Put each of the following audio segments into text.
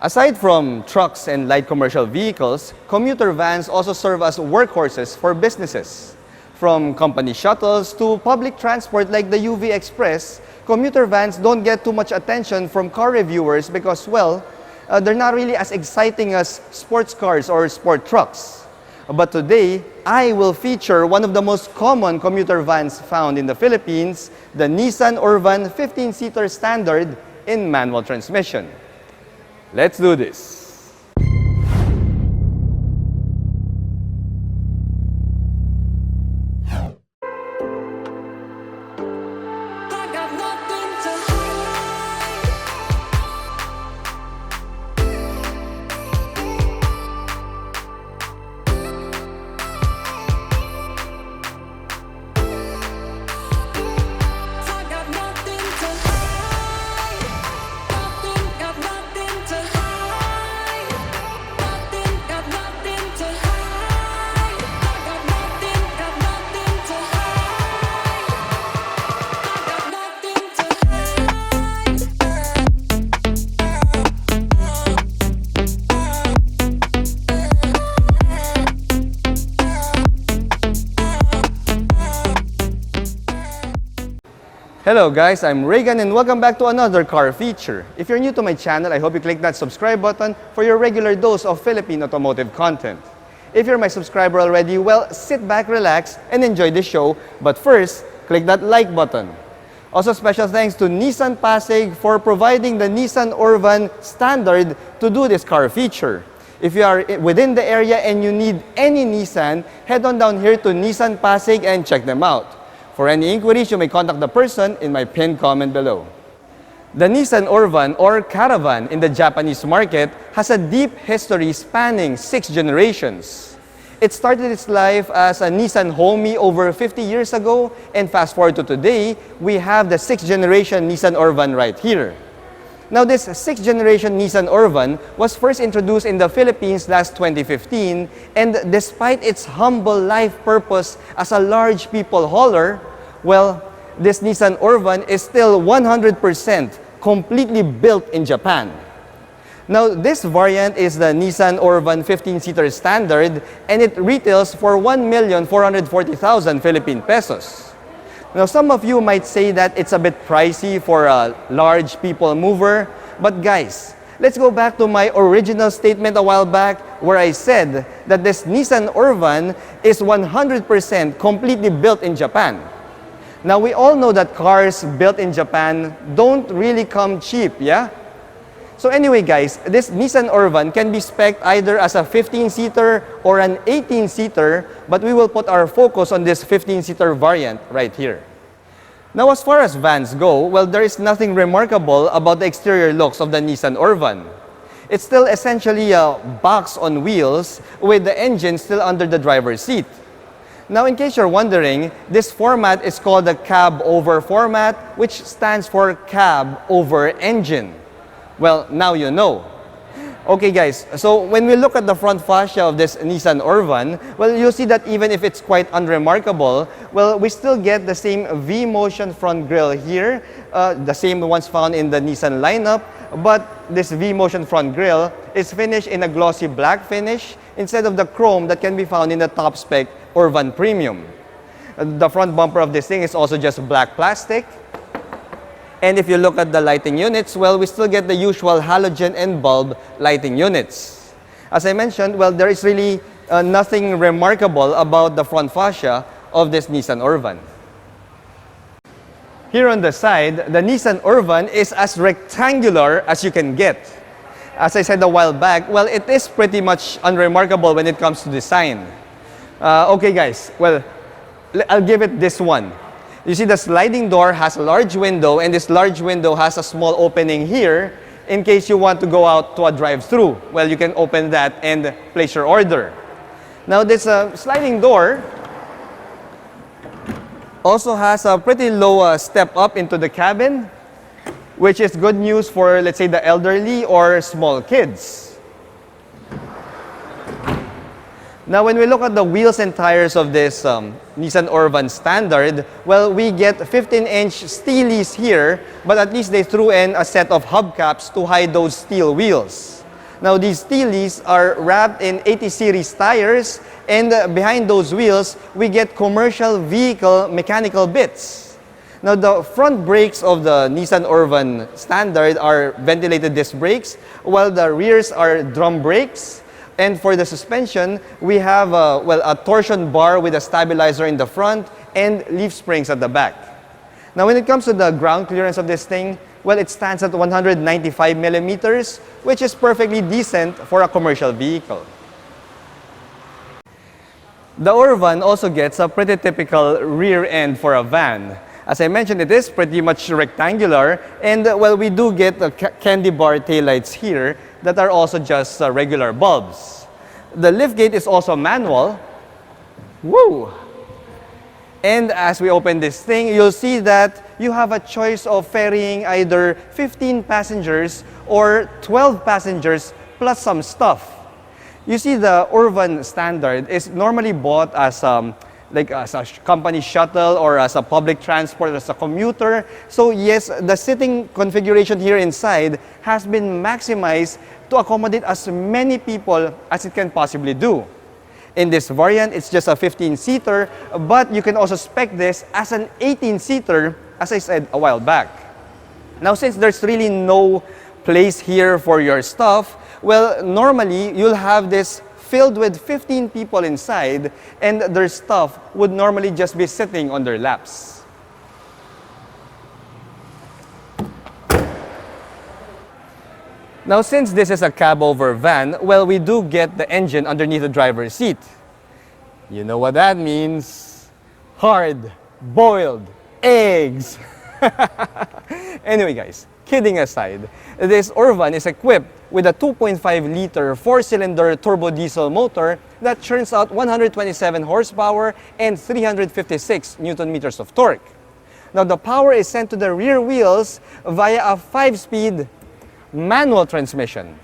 Aside from trucks and light commercial vehicles, commuter vans also serve as workhorses for businesses. From company shuttles to public transport like the UV Express, commuter vans don't get too much attention from car reviewers because, well, they're not really as exciting as sports cars or sport trucks. But today, I will feature one of the most common commuter vans found in the Philippines, the Nissan Urvan 15-seater Standard in manual transmission. Let's do this. Hello guys, I'm Reagan and welcome back to another car feature. If you're new to my channel, I hope you click that subscribe button for your regular dose of Philippine automotive content. If you're my subscriber already, well, sit back, relax, and enjoy the show. But first, click that like button. Also, special thanks to Nissan Pasig for providing the Nissan Urvan Standard to do this car feature. If you are within the area and you need any Nissan, head on down here to Nissan Pasig and check them out. For any inquiries, you may contact the person in my pinned comment below. The Nissan Urvan or Caravan in the Japanese market has a deep history spanning 6 generations. It started its life as a Nissan Homey over 50 years ago, and fast forward to today, we have the 6th generation Nissan Urvan right here. Now this 6th generation Nissan Urvan was first introduced in the Philippines last 2015, and despite its humble life purpose as a large people hauler, well, this Nissan Urvan is still 100% completely built in Japan. Now this variant is the Nissan Urvan 15-seater Standard, and it retails for 1,440,000 Philippine pesos. Now, some of you might say that it's a bit pricey for a large people mover, but guys, let's go back to my original statement a while back where I said that this Nissan Urvan is 100% completely built in Japan. Now, we all know that cars built in Japan don't really come cheap, yeah? So anyway guys, this Nissan Urvan can be spec'd either as a 15-seater or an 18-seater, but we will put our focus on this 15-seater variant right here. Now as far as vans go, well, there is nothing remarkable about the exterior looks of the Nissan Urvan. It's still essentially a box on wheels with the engine still under the driver's seat. Now in case you're wondering, this format is called the cab over format, which stands for cab over engine. Well, now you know. Okay guys, so when we look at the front fascia of this Nissan Urvan, well, you'll see that even if it's quite unremarkable, well, we still get the same V-motion front grille here, the same ones found in the Nissan lineup, but this V-motion front grille is finished in a glossy black finish instead of the chrome that can be found in the top spec Urvan Premium. The front bumper of this thing is also just black plastic. And if you look at the lighting units, well, we still get the usual halogen and bulb lighting units. As I mentioned, well, there is really nothing remarkable about the front fascia of this Nissan Urvan. Here on the side, the Nissan Urvan is as rectangular as you can get. As I said a while back, well, it is pretty much unremarkable when it comes to design. Okay guys, well, I'll give it this one. You see the sliding door has a large window, and this large window has a small opening here in case you want to go out to a drive-thru. Well, you can open that and place your order. Now this sliding door also has a pretty low step up into the cabin, which is good news for, let's say, the elderly or small kids. Now, when we look at the wheels and tires of this Nissan Urvan Standard, well, we get 15-inch steelies here, but at least they threw in a set of hubcaps to hide those steel wheels. Now these steelies are wrapped in 80 series tires, and behind those wheels, we get commercial vehicle mechanical bits. Now the front brakes of the Nissan Urvan Standard are ventilated disc brakes, while the rears are drum brakes. And for the suspension, we have a torsion bar with a stabilizer in the front and leaf springs at the back. Now when it comes to the ground clearance of this thing, well, it stands at 195 millimeters, which is perfectly decent for a commercial vehicle. The Urvan also gets a pretty typical rear end for a van. As I mentioned, it is pretty much rectangular, and well, we do get the candy bar taillights here that are also just regular bulbs. The liftgate is also manual. Woo! And as we open this thing, you'll see that you have a choice of ferrying either 15 passengers or 12 passengers plus some stuff. You see, the Urvan Standard is normally bought as as a company shuttle or as a public transport, as a commuter. So yes, the sitting configuration here inside has been maximized to accommodate as many people as it can possibly do. In this variant, it's just a 15-seater, but you can also spec this as an 18-seater, as I said a while back. Now, since there's really no place here for your stuff, well, normally you'll have this filled with 15 people inside, and their stuff would normally just be sitting on their laps. Now, since this is a cab-over van, well, we do get the engine underneath the driver's seat. You know what that means? Hard-boiled eggs! Anyway, guys, kidding aside, this Urvan is equipped with a 2.5-liter 4-cylinder turbo diesel motor that churns out 127 horsepower and 356 Newton-meters of torque. Now, the power is sent to the rear wheels via a 5-speed manual transmission.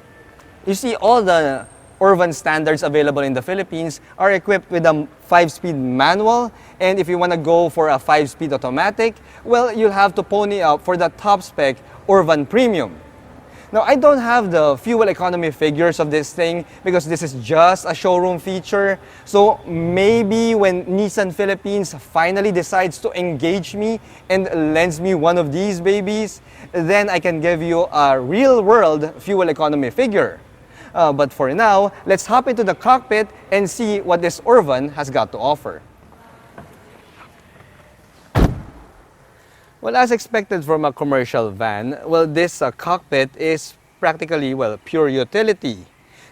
You see, all the Urvan Standards available in the Philippines are equipped with a 5-speed manual, and if you want to go for a 5-speed automatic, well, you'll have to pony up for the top spec Urvan Premium. Now, I don't have the fuel economy figures of this thing because this is just a showroom feature. So maybe when Nissan Philippines finally decides to engage me and lends me one of these babies, then I can give you a real-world fuel economy figure. But for now, let's hop into the cockpit and see what this Urvan has got to offer. Well, as expected from a commercial van, well, this cockpit is practically, well, pure utility.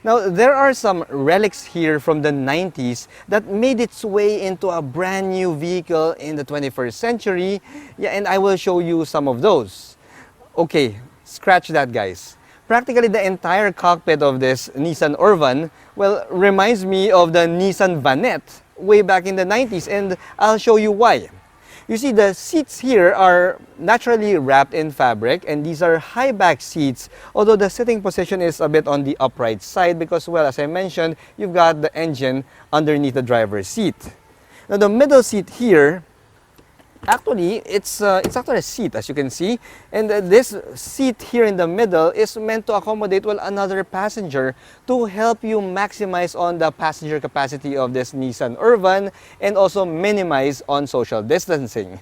Now, there are some relics here from the 90s that made its way into a brand new vehicle in the 21st century. Yeah, and I will show you some of those. Okay, scratch that, guys. Practically the entire cockpit of this Nissan Urvan, well, reminds me of the Nissan Vanette way back in the 90s, and I'll show you why. You see, the seats here are naturally wrapped in fabric, and these are high-back seats, although the sitting position is a bit on the upright side because, well, as I mentioned, you've got the engine underneath the driver's seat. Now, the middle seat here, actually, it's actually a seat, as you can see, and this seat here in the middle is meant to accommodate, well, another passenger to help you maximize on the passenger capacity of this Nissan Urvan and also minimize on social distancing.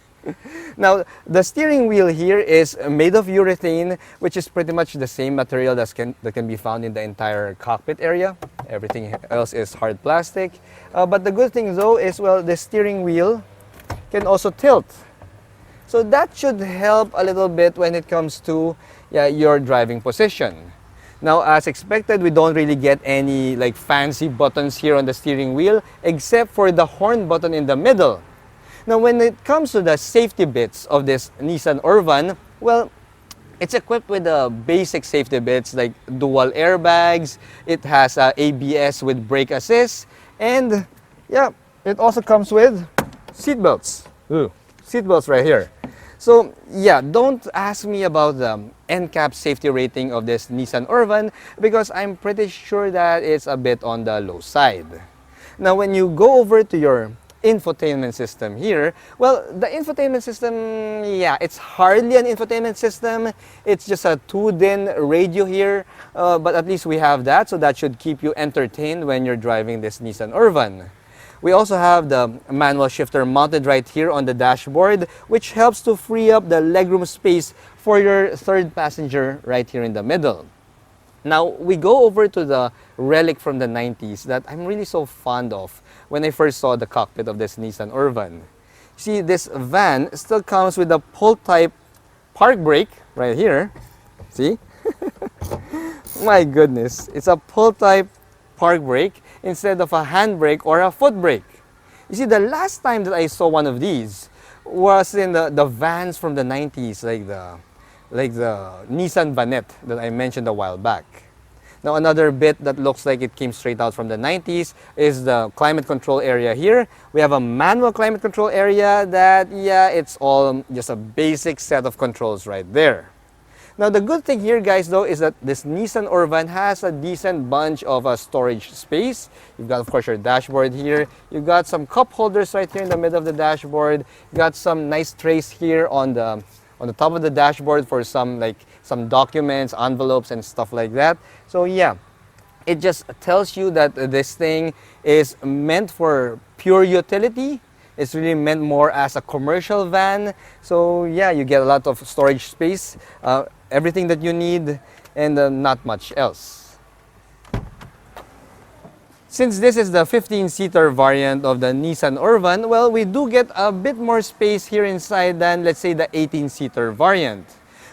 Now, the steering wheel here is made of urethane, which is pretty much the same material that can be found in the entire cockpit area. Everything else is hard plastic. But the good thing, though, is, well, the steering wheel can also tilt. So that should help a little bit when it comes to your driving position. Now, as expected, we don't really get any like fancy buttons here on the steering wheel except for the horn button in the middle. Now, when it comes to the safety bits of this Nissan Urvan, well, it's equipped with the basic safety bits like dual airbags. It has ABS with brake assist, and yeah, it also comes with seatbelts. Seatbelts right here. So yeah, don't ask me about the NCAP safety rating of this Nissan Urvan because I'm pretty sure that it's a bit on the low side. Now, when you go over to your infotainment system here. Well, the infotainment system, yeah, it's hardly an infotainment system. It's just a 2-DIN radio here, but at least we have that, so that should keep you entertained when you're driving this Nissan Urvan. We also have the manual shifter mounted right here on the dashboard, which helps to free up the legroom space for your third passenger right here in the middle. Now, we go over to the relic from the 90s that I'm really so fond of when I first saw the cockpit of this Nissan Urvan. See, this van still comes with a pull-type park brake right here. See? My goodness, it's a pull-type park brake instead of a handbrake or a foot brake. You see, the last time that I saw one of these was in the vans from the 90s, like the Nissan Vanette that I mentioned a while back. Now, another bit that looks like it came straight out from the 90s is the climate control area here. We have a manual climate control area that, yeah, it's all just a basic set of controls right there. Now, the good thing here, guys, though, is that this Nissan Urvan has a decent bunch of storage space. You've got, of course, your dashboard here. You've got some cup holders right here in the middle of the dashboard. You've got some nice trays here on the top of the dashboard for some documents, envelopes, and stuff like that. So yeah, it just tells you that this thing is meant for pure utility. It's really meant more as a commercial van. So yeah, you get a lot of storage space, everything that you need, and not much else. Since this is the 15-seater variant of the Nissan Urvan, well, we do get a bit more space here inside than, let's say, the 18-seater variant.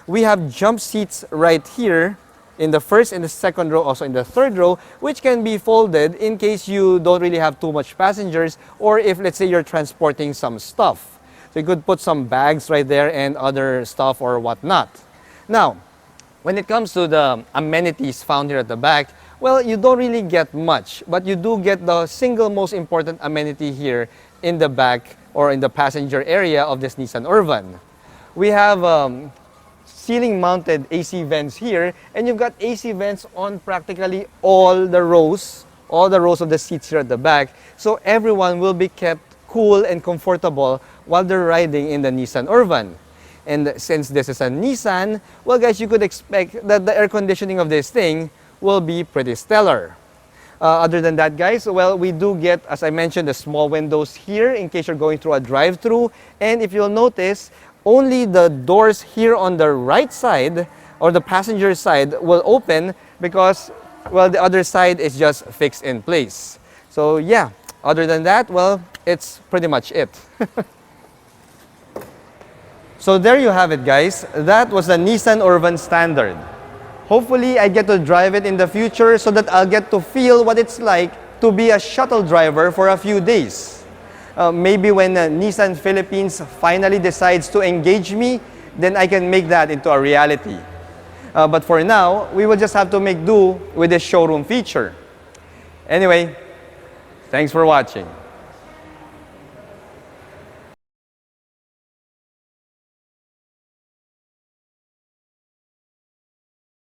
We have jump seats right here in the first and the second row, also in the third row, which can be folded in case you don't really have too much passengers, or if, let's say, you're transporting some stuff. So you could put some bags right there and other stuff or whatnot. Now, when it comes to the amenities found here at the back, well, you don't really get much, but you do get the single most important amenity here in the back or in the passenger area of this Nissan Urvan. We have ceiling-mounted AC vents here, and you've got AC vents on practically all the rows of the seats here at the back, so everyone will be kept cool and comfortable while they're riding in the Nissan Urvan. And since this is a Nissan, well, guys, you could expect that the air conditioning of this thing will be pretty stellar. Other than that, guys, well, we do get, as I mentioned, the small windows here in case you're going through a drive-thru. And if you'll notice, only the doors here on the right side or the passenger side will open because, well, the other side is just fixed in place. So yeah, other than that, well, it's pretty much it. So there you have it, guys. That was the Nissan Urvan Standard. Hopefully, I get to drive it in the future so that I'll get to feel what it's like to be a shuttle driver for a few days. Maybe when Nissan Philippines finally decides to engage me, then I can make that into a reality. But for now, we will just have to make do with this showroom feature. Anyway, thanks for watching.